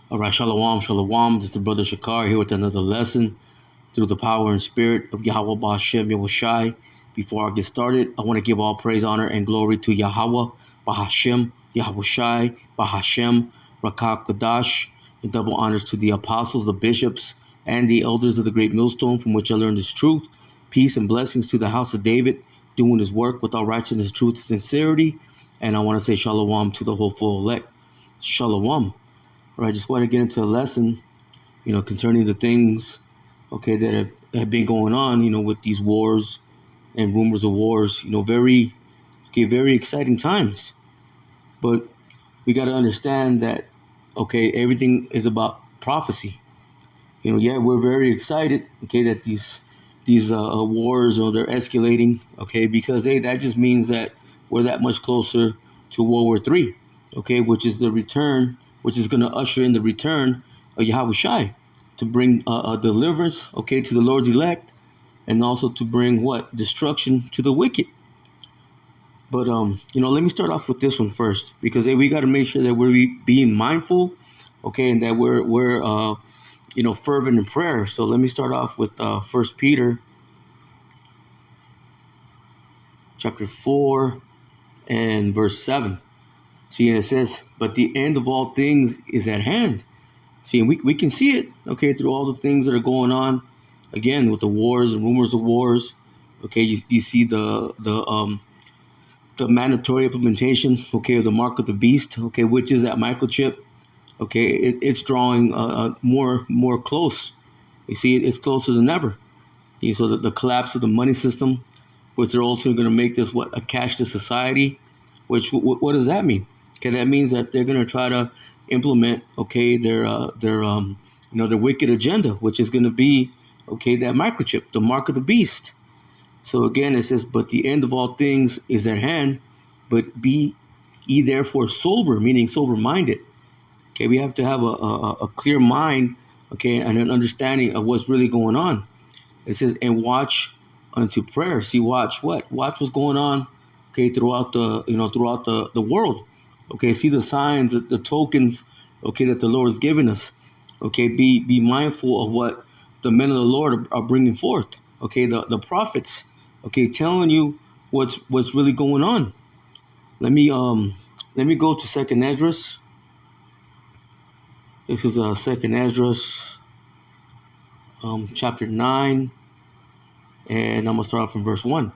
All right, shalom, shalom. This is the brother Shakar here with another lesson through the power and spirit of Yahweh Bahashem Yahushai. Before I get started, I want to give all praise, honor, and glory to Yahweh Bahashem Yahushai Bahashem Rakah Kadash, and double honors to the apostles, the bishops, and the elders of the great millstone from which I learned this truth. Peace and blessings to the house of David, doing his work with all righteousness, truth, and sincerity. And I want to say shalom to the whole full elect. Shalom. All right, just want to get into a lesson, concerning the things, that have been going on, with these wars and rumors of wars, very exciting times. But we got to understand that, everything is about prophecy. We're very excited, that these wars, they're escalating, because that just means that we're that much closer to World War III, which is the return, which is going to usher in the return of Yahushai to bring a deliverance, to the Lord's elect, and also to bring destruction to the wicked. But let me start off with this one first, because we got to make sure that we're being mindful, and that we're fervent in prayer. So let me start off with 1 Peter chapter 4 and verse 7. See, and it says, but the end of all things is at hand. See, and we can see it, through all the things that are going on, again, with the wars and rumors of wars. You see the mandatory implementation, of the mark of the beast, which is that microchip. It's drawing more close. You see, it's closer than ever. So the collapse of the money system, which they're also going to make this a cashless society. Which what does that mean? That means that they're going to try to implement their wicked agenda, which is going to be that microchip, the mark of the beast. So again, it says, but the end of all things is at hand, but be ye therefore sober, meaning sober-minded. We have to have a clear mind, and an understanding of what's really going on. It says, and watch unto prayer. See, watch what? Watch what's going on, throughout the world. See the signs, the tokens, that the Lord has given us. Be mindful of what the men of the Lord are bringing forth. The prophets, telling you what's really going on. Let me go to Second Esdras. This is Second Esdras, chapter 9, and I'm gonna start off from verse 1.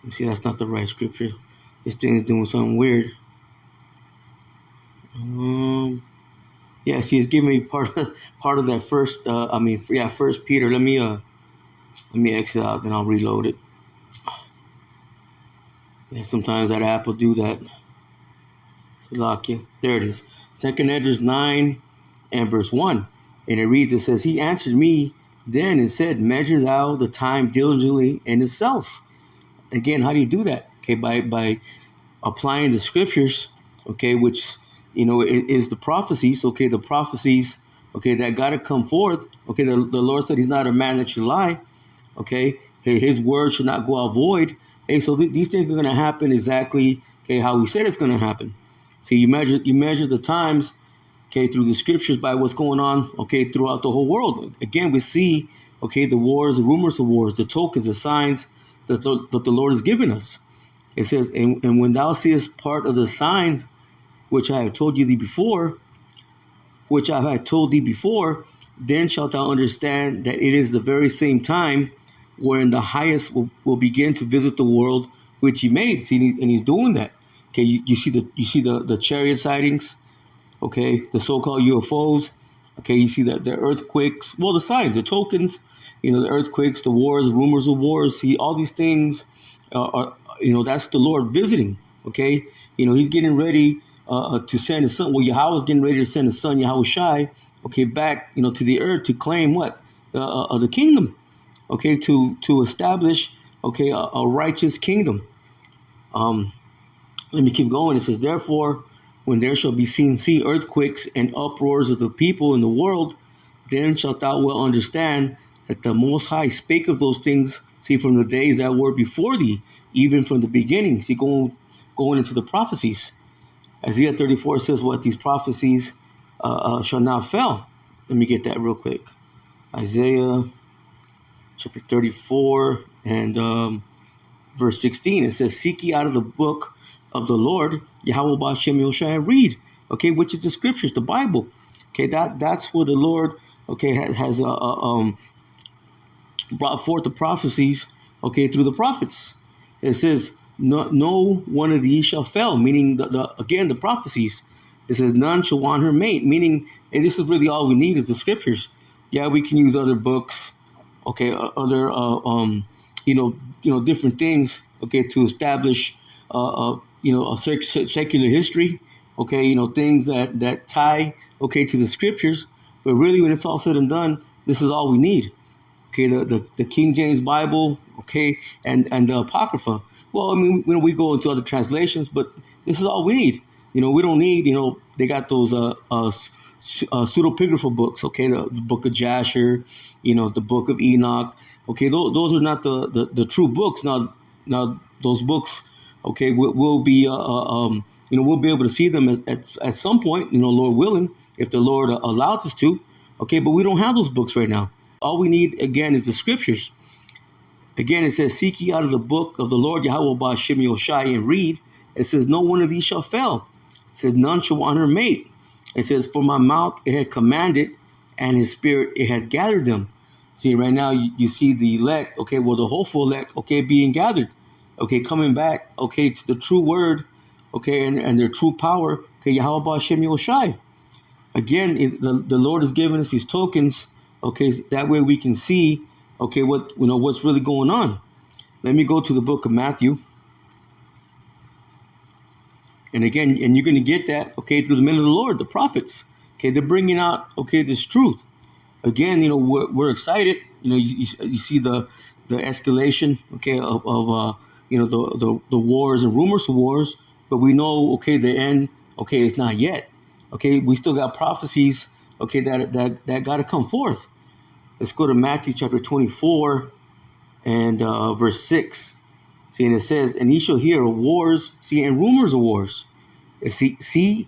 See, that's not the right scripture. This thing is doing something weird. See, it's giving me part of that first. First Peter. Let me exit out, then I'll reload it. Yeah, sometimes that app will do that. There it is. Second Esdras 9 and verse 1, and it reads. It says, "He answered me then and said, Measure thou the time diligently in itself." Again, how do you do that? By applying the scriptures, which is the prophecies. The prophecies, that got to come forth. The Lord said He's not a man that should lie. His word should not go out void. So these things are going to happen exactly how He said it's going to happen. See, you measure the times, through the scriptures by what's going on, throughout the whole world. Again, we see, the wars, the rumors of wars, the tokens, the signs that the Lord has given us. It says, and when thou seest part of the signs which I have told thee before, then shalt thou understand that it is the very same time wherein the highest will begin to visit the world which He made. See, and He's doing that. You see the chariot sightings, the so-called UFOs. You see the earthquakes, the signs, the tokens, the earthquakes, the wars, rumors of wars. See, all these things are that's the Lord visiting. He's getting ready to send His Son. Yahweh's getting ready to send His Son, Yahushai, back, to the earth to claim what? The kingdom, to establish, a righteous kingdom. Let me keep going. It says, therefore, when there shall be seen earthquakes and uproars of the people in the world, then shalt thou well understand that the Most High spake of those things, see, from the days that were before thee, even from the beginning. See, going into the prophecies. Isaiah 34 says what these prophecies shall not fail. Let me get that real quick. Isaiah chapter 34 and verse 16. It says, seek ye out of the book of the Lord, Yahweh Ba'Shem Yoshai, and read. Okay, which is the scriptures, the Bible. Okay, that's where the Lord, okay, has brought forth the prophecies, okay, through the prophets. It says, no one of these shall fail, meaning again the prophecies. It says none shall want her mate, meaning, hey, this is really all we need is the scriptures. Yeah, we can use other books, okay, other different things, okay, to establish a secular history, okay, things that tie, okay, to the scriptures. But really, when it's all said and done, this is all we need. Okay, the King James Bible, okay, and the Apocrypha. Well, I mean, we go into other translations, but this is all we need. We don't need, they got those pseudepigraphal books, okay, the book of Jasher, the book of Enoch. Okay, those are not the true books. Now those books, okay, will be we'll be able to see them at some point, Lord willing, if the Lord allows us to. Okay, but we don't have those books right now. All we need, again, is the scriptures. Again, it says, seek ye out of the book of the Lord, Yahweh Ba'Shem Yoshai, and read. It says, no one of these shall fail. It says, none shall want her mate. It says, for my mouth it had commanded, and his spirit it had gathered them. See, right now you see the elect, okay, well, the hopeful elect, okay, being gathered, okay, coming back, okay, to the true word, okay, and their true power, okay, Yahweh Ba'Shem Yoshai. Again, the Lord has given us these tokens, okay, that way we can see, okay, what's really going on. Let me go to the book of Matthew. And again, and you're going to get that, okay, through the men of the Lord, the prophets. Okay, they're bringing out, okay, this truth. Again, we're excited. You see the escalation, okay, of the wars and rumors of wars. But we know, okay, the end, okay, it's not yet. Okay, we still got prophecies, okay, that got to come forth. Let's go to Matthew chapter 24 and verse 6. See, and it says, and ye shall hear of wars, see, and rumors of wars. And see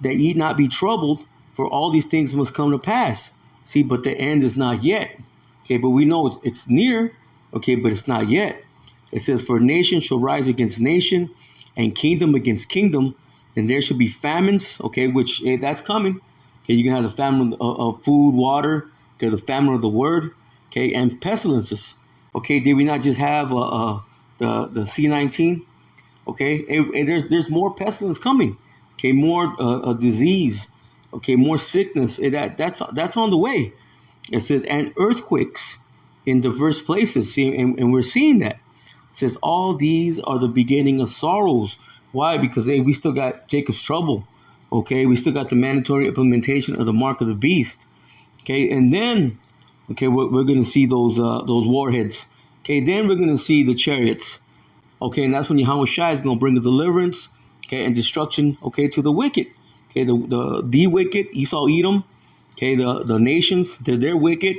that ye not be troubled, for all these things must come to pass. See, but the end is not yet. Okay, but we know it's near, okay, but it's not yet. It says, for nation shall rise against nation, and kingdom against kingdom, and there shall be famines, okay, which that's coming. Okay, you can have the famine of food, water, okay, the famine of the word, okay, and pestilences. Okay, did we not just have the C-19? Okay, there's more pestilence coming. Okay, more disease. Okay, more sickness. That's on the way. It says, and earthquakes in diverse places. See, and we're seeing that. It says, all these are the beginning of sorrows. Why? Because we still got Jacob's trouble. Okay, we still got the mandatory implementation of the mark of the beast. Okay, and then, okay, we're going to see those warheads. Okay, then we're going to see the chariots. Okay, and that's when Yahweh Shai is going to bring a deliverance, okay, and destruction, okay, to the wicked. Okay, the wicked, Esau, Edom, okay, the nations, they're wicked,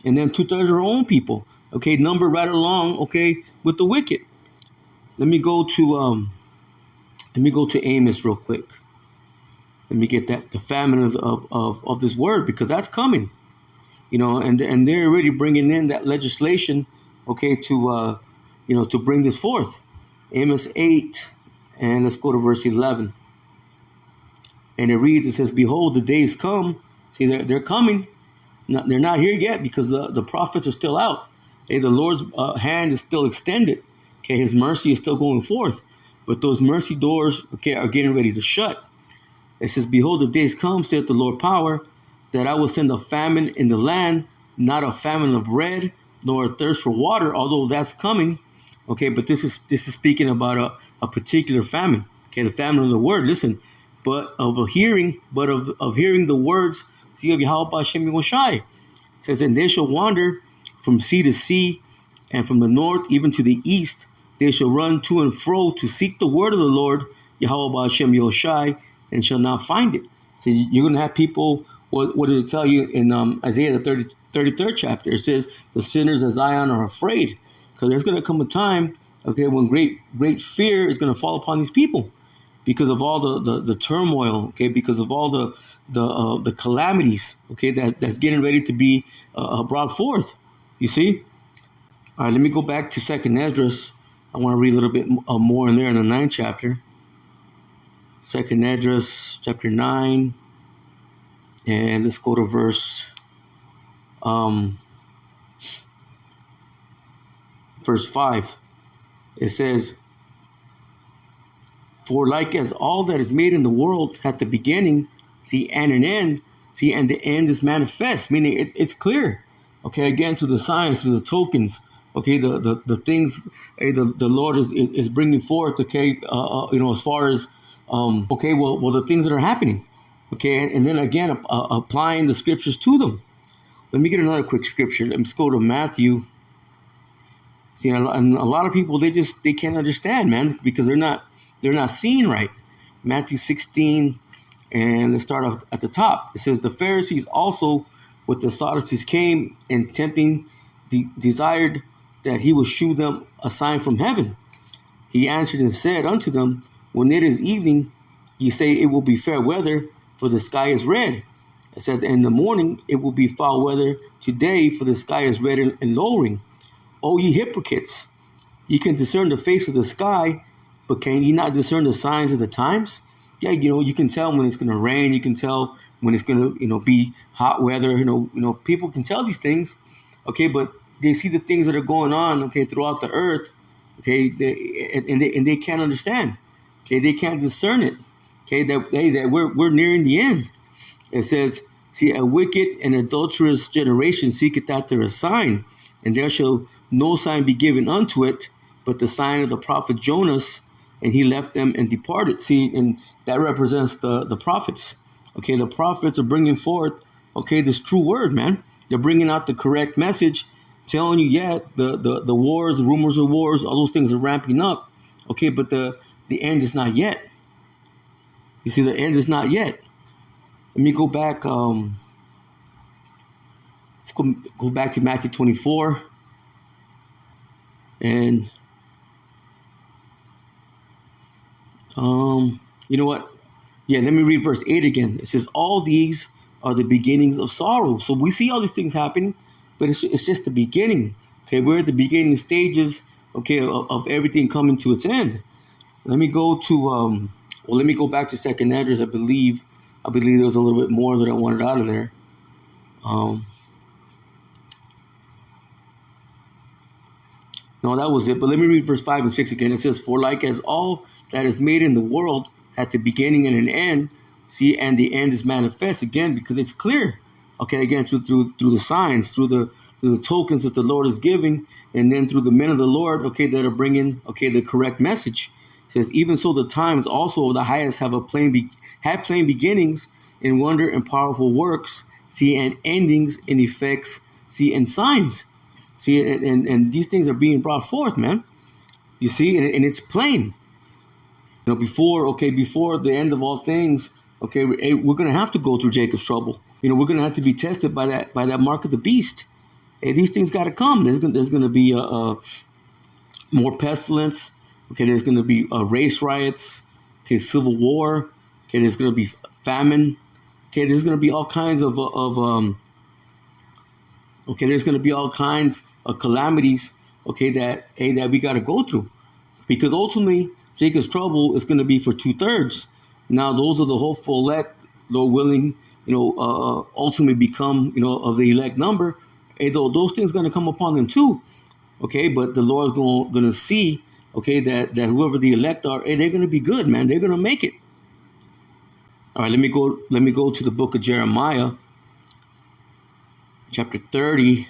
and then 2/3 of our own people, okay, numbered right along, okay, with the wicked. Let me go to Amos real quick. Let me get the famine of this word, because that's coming, and they're already bringing in that legislation, okay, to bring this forth. Amos 8, and let's go to verse 11. And it reads, it says, behold, the days come. See, they're coming. They're not here yet, because the prophets are still out. Okay, the Lord's hand is still extended. Okay, his mercy is still going forth. But those mercy doors, okay, are getting ready to shut. It says, behold, the days come, saith the Lord power, that I will send a famine in the land, not a famine of bread, nor a thirst for water, although that's coming. Okay, but this is speaking about a particular famine. Okay, the famine of the word. Listen, but of hearing the words, see, of Yahweh Ba'Shem Yoshai. It says, and they shall wander from sea to sea, and from the north even to the east. They shall run to and fro to seek the word of the Lord, Yahweh Ba'Shem Yoshai, and shall not find it. So you're going to have people, what does it tell you in Isaiah, the 33rd chapter? It says, the sinners of Zion are afraid. Because there's going to come a time, okay, when great fear is going to fall upon these people. because of all the turmoil, okay, because of all the calamities, okay, that's getting ready to be brought forth. You see? All right, let me go back to Second Esdras. I want to read a little bit more in there in the 9th chapter. Second Esdras, chapter 9, and let's go to verse 5. It says, "For like as all that is made in the world hath the beginning, see, and an end, see, and the end is manifest," meaning it's clear. Okay, again, through the signs, through the tokens, okay, the things the Lord is bringing forth, okay, as far as, okay, well, the things that are happening, okay, and then again, applying the scriptures to them. Let me get another quick scripture. Let's go to Matthew. See, and a lot of people, they can't understand, man, because they're not seeing right. Matthew 16, and let's start off at the top. It says, "The Pharisees also with the Sadducees came, and tempting desired that he would shew them a sign from heaven. He answered and said unto them, When it is evening, ye say it will be fair weather, for the sky is red. It says, In the morning it will be foul weather. Today, for the sky is red and lowering. O ye hypocrites, ye can discern the face of the sky, but can ye not discern the signs of the times?" Yeah, you can tell when it's going to rain. You can tell when it's going to, be hot weather. People can tell these things, okay, but they see the things that are going on, okay, throughout the earth, okay, they can't understand, okay, they can't discern it, okay, that we're nearing the end. It says, "See, a wicked and adulterous generation seeketh after a sign, and there shall no sign be given unto it, but the sign of the prophet Jonas, and he left them and departed." See, and that represents the prophets. Okay, the prophets are bringing forth, okay, this true word, man. They're bringing out the correct message, telling you, yeah, the wars, the rumors of wars, all those things are ramping up. Okay, but the end is not yet. You see, the end is not yet. Let me go back. Let's go back to Matthew 24. And you know what? Yeah, let me read verse 8 again. It says, "All these are the beginnings of sorrow." So we see all these things happening, but it's just the beginning. Okay, we're at the beginning stages, okay, of everything coming to its end. Let me go to let me go back to Second Esdras. I believe there was a little bit more that I wanted out of there. No, that was it. But let me read verse 5 and 6 again. It says, "For like as all that is made in the world hath the beginning and an end, see, and the end is manifest," again, because it's clear. Okay, again, through the signs, through the tokens that the Lord is giving, and then through the men of the Lord, okay, that are bringing, okay, the correct message. It says, "Even so the times also of the highest have plain beginnings in wonder and powerful works, see, and endings in effects, see, and signs." See, and these things are being brought forth, man. You see, and it's plain. Before the end of all things, okay, we're going to have to go through Jacob's trouble. We're going to have to be tested by that mark of the beast. Hey, these things got to come. There's going to be more pestilence. Okay, there's going to be race riots. Okay, civil war. Okay, there's going to be famine. Okay, there's going to be all kinds of there's going to be all kinds of calamities, okay, that we got to go through, because ultimately Jacob's trouble is going to be for 2/3. Now those are the hopeful elect, Lord willing, ultimately become, of the elect number. And those things are going to come upon them too, okay. But the Lord's going to see, okay, that whoever the elect are, they're going to be good, man. They're going to make it. All right, let me go to the book of Jeremiah, chapter 30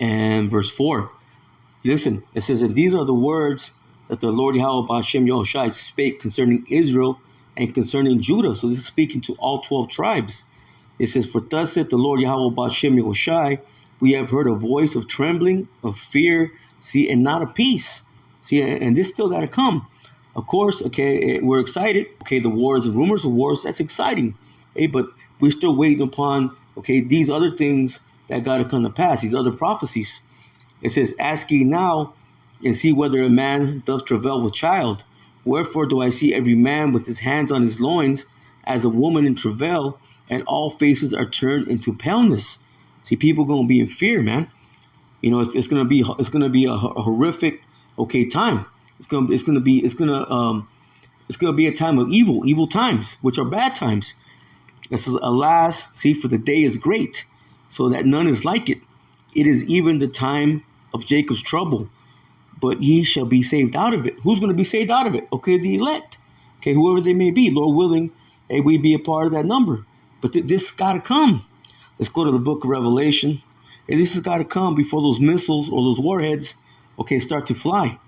and verse 4. Listen, it says, "And these are the words that the Lord Yahweh Ba'Shem Yahushai spake concerning Israel and concerning Judah." So this is speaking to all 12 tribes. It says, "For thus saith the Lord Yahweh Ba'Shem Yahushai, we have heard a voice of trembling, of fear, see, and not of peace." See, and this still got to come. Of course, okay, we're excited. Okay, the wars and rumors of wars, that's exciting. Hey, but we're still waiting upon, okay, these other things that got to come to pass, these other prophecies. It says, "Ask ye now and see whether a man doth travail with child." Wherefore do I see every man with his hands on his loins, as a woman in travail, and all faces are turned into paleness. See, people gonna be in fear, man. You know, it's gonna be a horrific, time. It's gonna be a time of evil times, which are bad times. It says, alas, see, for the day is great, so that none is like it. It is even the time of Jacob's trouble, but ye shall be saved out of it. Who's going to be saved out of it? Okay, the elect. Okay, whoever they may be, Lord willing, we be a part of that number. But this got to come. Let's go to the book of Revelation. This has got to come before those missiles or those warheads, start to fly.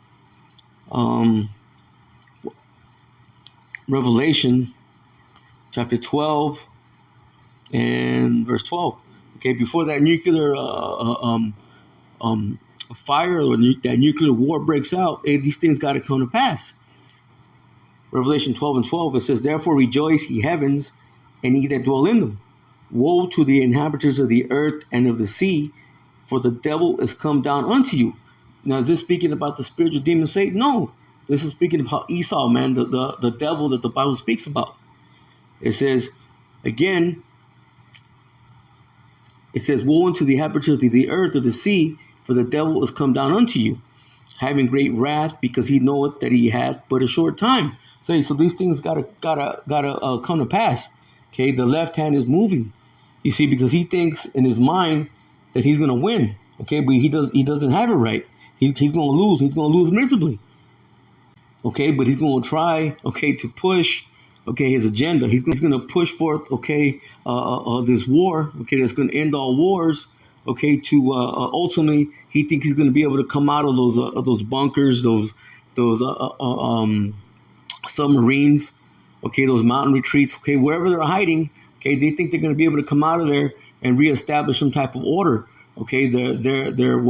Revelation chapter 12 and verse 12. Okay, before that nuclear fire or that nuclear war breaks out, these things got to come to pass. Revelation 12 and 12, it says, therefore rejoice, ye heavens, and ye that dwell in them. Woe to the inhabitants of the earth and of the sea, for the devil is come down unto you. Now, is this speaking about the spiritual demon Satan? No. This is speaking about Esau, man, the devil that the Bible speaks about. It says, again, woe unto the inhabitants of the earth, of the sea, for the devil is come down unto you, having great wrath, because he knoweth that he hath but a short time. So these things gotta come to pass. Okay, the left hand is moving. You see, because he thinks in his mind that he's gonna win. Okay, but he doesn't have it right. He's gonna lose. He's gonna lose miserably. Okay, but he's gonna try. Okay, to push. Okay, his agenda. He's gonna push forth. Okay, this war. Okay, that's gonna end all wars. Okay, to ultimately, he thinks he's gonna be able to come out of those bunkers, those submarines, those mountain retreats, wherever they're hiding, they think they're going to be able to come out of there and reestablish some type of order, their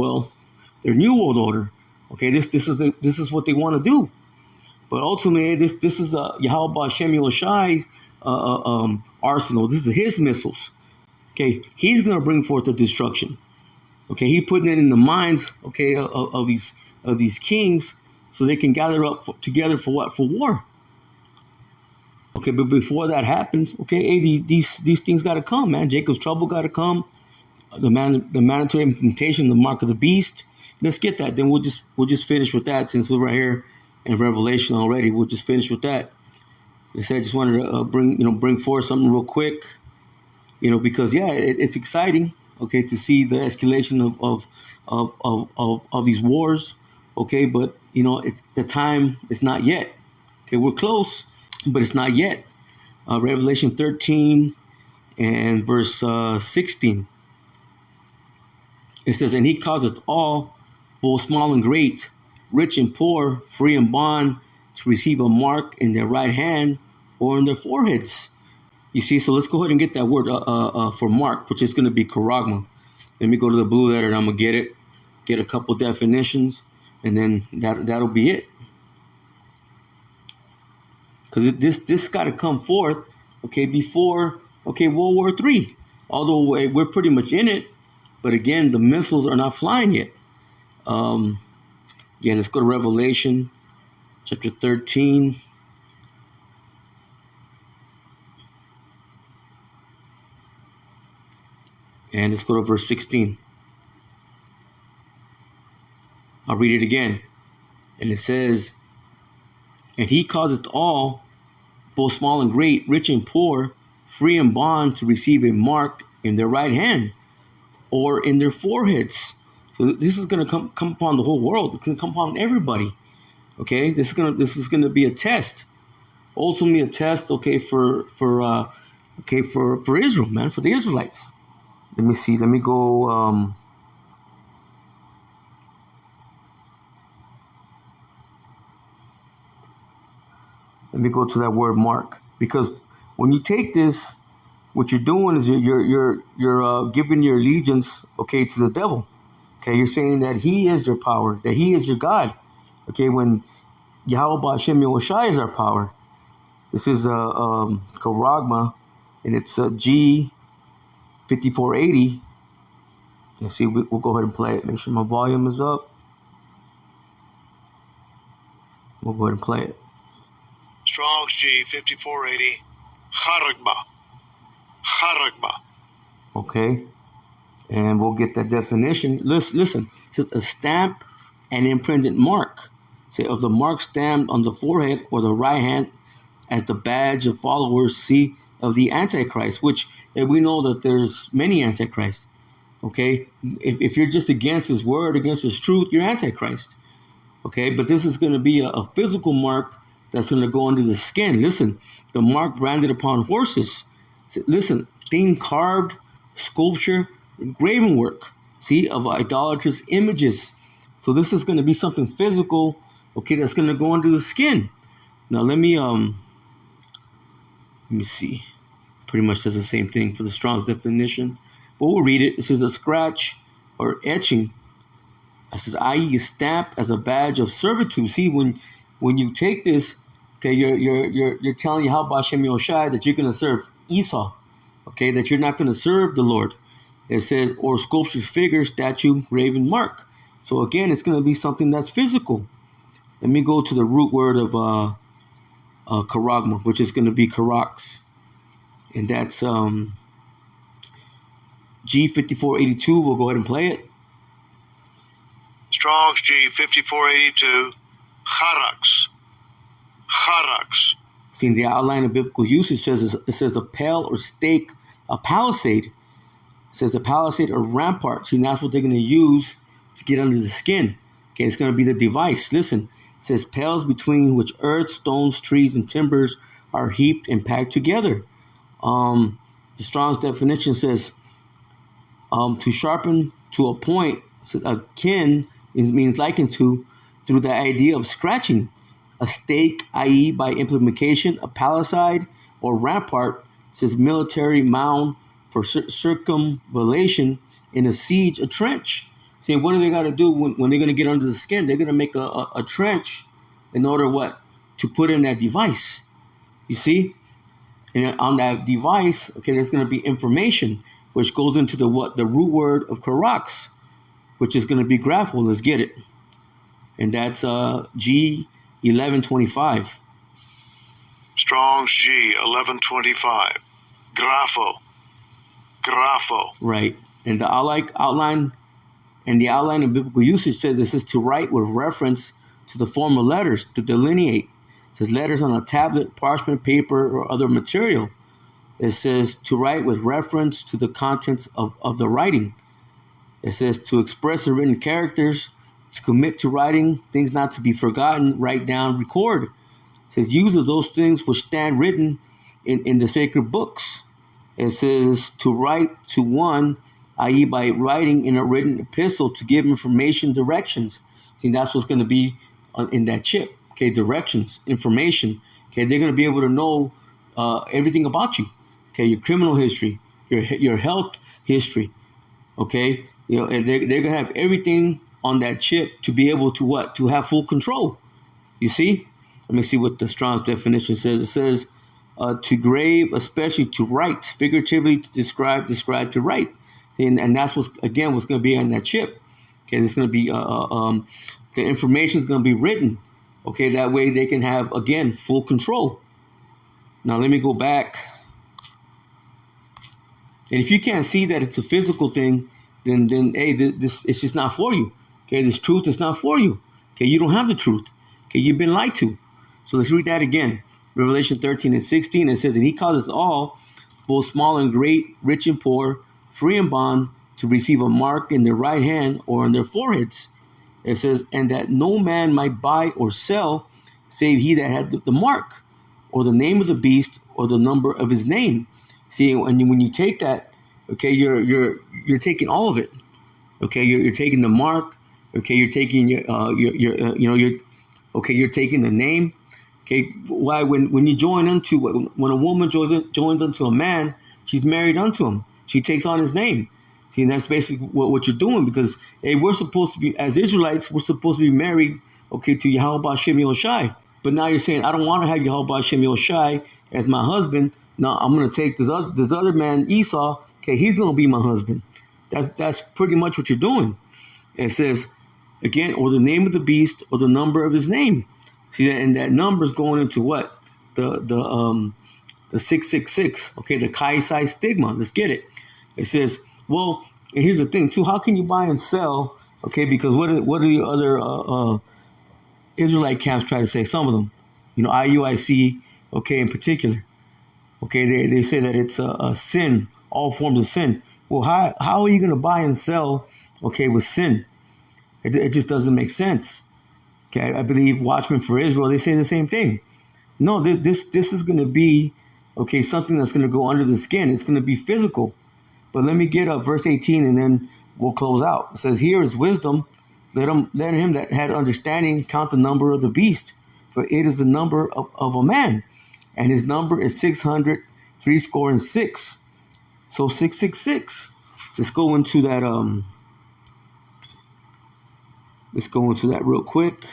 new world order, this is what they want to do, but ultimately this is Yahweh Hashem Shai's arsenal. This is his missiles. He's going to bring forth the destruction. He's putting it in the minds, of these kings, so they can gather up together for what? For war. But before that happens, these things got to come, man. Jacob's trouble got to come. The mandatory implementation, the mark of the beast. Let's get that. Then we'll just finish with that, since we're right here in Revelation already. We'll just finish with that. Like I said, I just wanted to bring forth something real quick, because it's exciting, to see the escalation of these wars. But it's the time is not yet. We're close, but it's not yet. Revelation 13 and verse 16. It says, and he causeth all, both small and great, rich and poor, free and bond, to receive a mark in their right hand or in their foreheads. You see, so let's go ahead and get that word for mark, which is going to be charagma. Let me go to the blue letter and I'm going to get a couple definitions. And then that'll be it. Because this got to come forth, before, World War III. Although we're pretty much in it, but again, the missiles are not flying yet. Let's go to Revelation chapter 13. And let's go to verse 16. I'll read it again. And it says, and he causeth all, both small and great, rich and poor, free and bond, to receive a mark in their right hand or in their foreheads. So this is going to come upon the whole world. It's going to come upon everybody. This is going to be a test. Ultimately a test, for Israel, man, for the Israelites. Let me see. Let me go. Let me go to that word mark, because when you take this, what you're doing is you're giving your allegiance, to the devil. You're saying that he is your power, that he is your God. When Yahweh Hashem Shai is our power. This is charagma, and it's G 5480. Let's see. We'll go ahead and play it. Make sure my volume is up. We'll go ahead and play it. Strong's G 5480. Charagba. Charagba. Okay, and we'll get that definition. Listen. It says a stamp and imprinted mark, say of the mark stamped on the forehead or the right hand as the badge of followers, see, of the Antichrist, which we know that there's many Antichrists. Okay, if you're just against his word, against his truth, you're Antichrist. Okay, but this is going to be a physical mark that's going to go under the skin. Listen, the mark branded upon horses. Listen, thing carved, sculpture, graven work, see, of idolatrous images. So this is going to be something physical, okay, that's going to go under the skin. Now let me see. Pretty much does the same thing for the Strong's definition. But we'll read it. It says a scratch or etching. It says, i.e., stamped as a badge of servitude. See, when you take this, okay, you're telling Yahweh Hashem Yoshai that you're going to serve Esau, okay, that you're not going to serve the Lord. It says, or sculptured figure, statue, graven mark. So again, it's going to be something that's physical. Let me go to the root word of karagma, which is going to be karax, and that's G5482. We'll go ahead and play it. Strong's G 5482. Charax. Charax. See, in the outline of biblical usage, it says a pale or stake, a palisade. It says a palisade or rampart. See, that's what they're going to use to get under the skin. Okay, it's going to be the device. Listen, it says pales between which earth, stones, trees, and timbers are heaped and packed together. The Strong's definition says to sharpen to a point. So akin means likened to, through the idea of scratching. A stake, i.e., by implication, a palisade or rampart, says military mound for circumvallation. In a siege, a trench. See, what do they got to do when they're going to get under the skin? They're going to make a trench in order what? To put in that device. You see? And on that device, okay, there's going to be information, which goes into the root word of karax, which is going to be grapho. Let's get it. And that's G1125. Strong's G 1125. Grapho. Grapho. Right. And the outline of biblical usage says this is to write with reference to the form of letters, to delineate. It says letters on a tablet, parchment, paper, or other material. It says to write with reference to the contents of the writing. It says to express the written characters, to commit to writing, things not to be forgotten, write down, record. It says use of those things which stand written in the sacred books. It says to write to one, i.e. by writing in a written epistle to give information, directions. See, that's what's going to be in that chip. Okay, directions, information. Okay, they're going to be able to know everything about you. Okay, your criminal history, your health history. Okay, and they're going to have everything on that chip to be able to what? To have full control. You see? Let me see what the Strong's definition says. It says to grave, especially to write, figuratively to describe to write. And that's what's going to be on that chip. Okay, it's going to be the information is going to be written. Okay, that way they can have, again, full control. Now let me go back. And if you can't see that it's a physical thing, then hey, this it's just not for you. Okay, this truth is not for you. Okay, you don't have the truth. Okay, you've been lied to. So let's read that again. Revelation 13:16, it says, and he causes all, both small and great, rich and poor, free and bond, to receive a mark in their right hand or on their foreheads. It says, and that no man might buy or sell, save he that had the mark, or the name of the beast, or the number of his name. See, and when you take that, okay, you're taking all of it. Okay, you're taking the mark. Okay, you're taking you're taking the name. Okay, why when you join unto, when a woman joins unto a man, she's married unto him. She takes on his name. See, and that's basically what you're doing, because hey, we're supposed to be, as Israelites, we're supposed to be married, okay, to Yahweh Hashem Yoshai. But now you're saying, I don't want to have Yahweh Hashem Yoshai as my husband. No, I'm going to take this other man, Esau. Okay, he's going to be my husband. That's pretty much what you're doing. It says, again, or the name of the beast, or the number of his name. See, and that number is going into what? the 666. Okay, the Chi Psi stigma. Let's get it. It says, well, and here's the thing too. How can you buy and sell? Okay, because what are the other Israelite camps try to say? Some of them, IUIC. Okay, in particular. Okay, they say that it's a sin, all forms of sin. Well, how are you going to buy and sell? Okay, with sin, it just doesn't make sense. Okay, I believe Watchmen for Israel, they say the same thing. No, this is going to be, okay, something that's going to go under the skin. It's going to be physical. But let me get up verse 18 and then we'll close out. It says, here is wisdom. Let him that had understanding count the number of the beast, for it is the number of a man. And his number is 666. So 666. Let's go into that. Let's go into that real quick.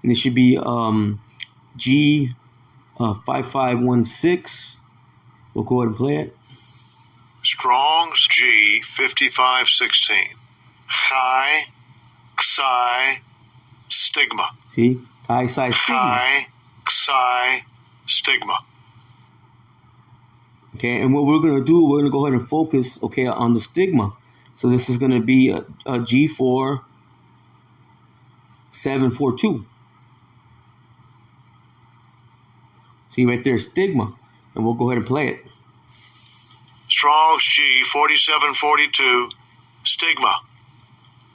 And it should be G 5516. We'll go ahead and play it. Strong's G 5516. Chi Psi stigma. See? Chi Psi stigma. Chi Psi stigma. Okay, and what we're going to do, we're going to go ahead and focus, okay, on the stigma. So this is going to be a G4 742. See right there, stigma. And we'll go ahead and play it. Strong's G 4742. Stigma.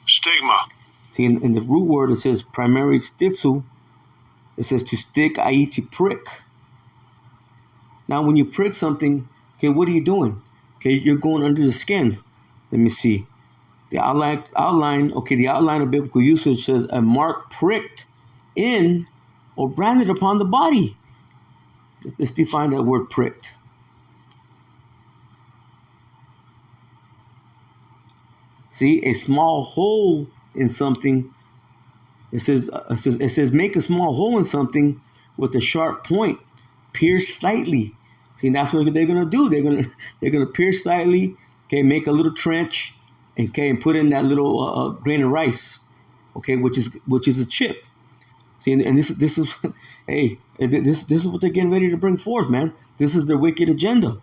Stigma. See, in the root word, it says primary stitzu. It says to stick, i.e. to prick. Now, when you prick something, okay, what are you doing? Okay, you're going under the skin. Let me see. The outline, okay, the outline of biblical usage says a mark pricked in or branded upon the body. Let's define that word pricked. See, a small hole in something. It says make a small hole in something with a sharp point, pierce slightly. See, that's what they're gonna do. They're gonna pierce slightly. Okay, make a little trench, okay, and put in that little grain of rice. Okay, which is a chip. See, and this is hey, this is what they're getting ready to bring forth, man. This is their wicked agenda.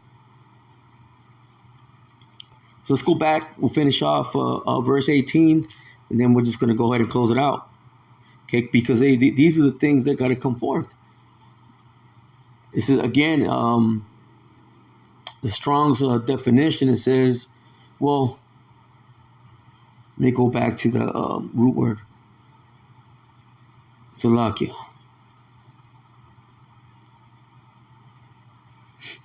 So let's go back. We'll finish off verse 18, and then we're just going to go ahead and close it out. Okay, because these are the things that got to come forth. This is, again, the Strong's definition. It says, well, let me go back to the root word. Salakia.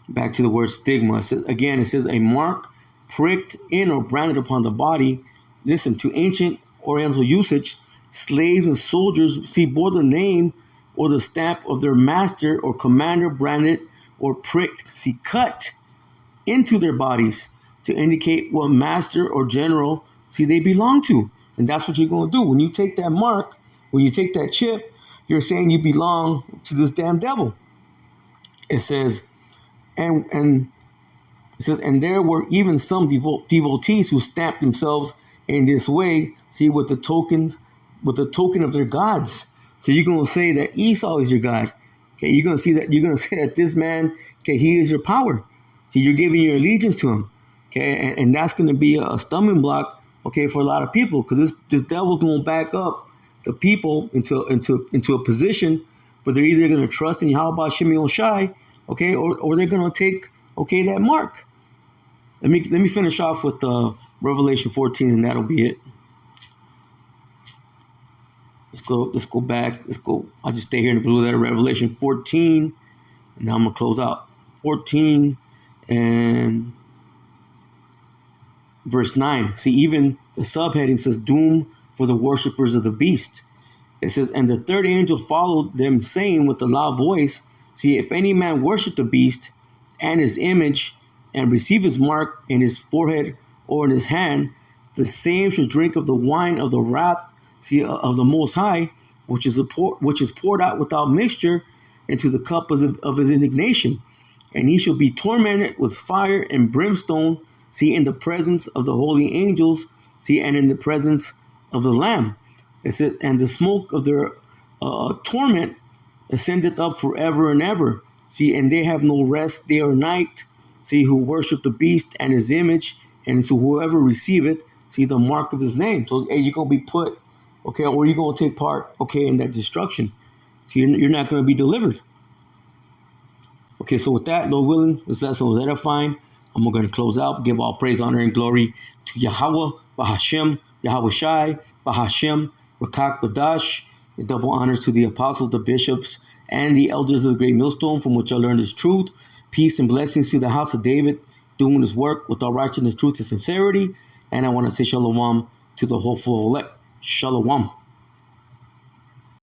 Back to the word stigma. It says a mark pricked in or branded upon the body. Listen, to ancient Oriental usage, slaves and soldiers bore the name or the stamp of their master or commander branded or pricked, cut into their bodies to indicate what master or general, they belong to. And that's what you're going to do. When you take that mark, when you take that chip, you're saying you belong to this damn devil. It says, and it says, and there were even some devotees who stamped themselves in this way, with the token of their gods. So you're going to say that Esau is your God. Okay, you're going to say that this man, okay, he is your power. See, you're giving your allegiance to him. Okay, and that's going to be a stumbling block, okay, for a lot of people, because this devil's going to back up the people into a position where they're either going to trust in Yahweh Shem Shai, okay, or they're going to take, okay, that mark. Let me finish off with Revelation 14, and that'll be it. Let's go back. I'll just stay here in the blue letter, Revelation 14, and now I'm gonna close out 14 and verse 9. See, even the subheading says doom for the worshipers of the beast. It says, and the third angel followed them, saying with a loud voice, if any man worship the beast and his image and receive his mark in his forehead or in his hand, the same should drink of the wine of the wrath, of the Most High, which is poured out without mixture into the cup of his indignation. And he shall be tormented with fire and brimstone, see, in the presence of the holy angels, see, and in the presence of the Lamb. It says, and the smoke of their torment ascendeth up forever and ever. See, and they have no rest day or night. See, who worship the beast and his image, and to whoever receiveth, see, the mark of his name. So, hey, you're going to be put, okay, or you're going to take part, okay, in that destruction. So you're not going to be delivered. Okay, so with that, Lord willing, this lesson was edifying. I'm going to close out, give all praise, honor, and glory to Yahweh, Bahashem, Yahweh Shai, Bahashem, Rakak Badash. Double honors to the apostles, the bishops, and the elders of the great millstone, from which I learned his truth. Peace and blessings to the house of David, doing his work with all righteousness, truth, and sincerity. And I want to say shalom to the hopeful elect. Shalom.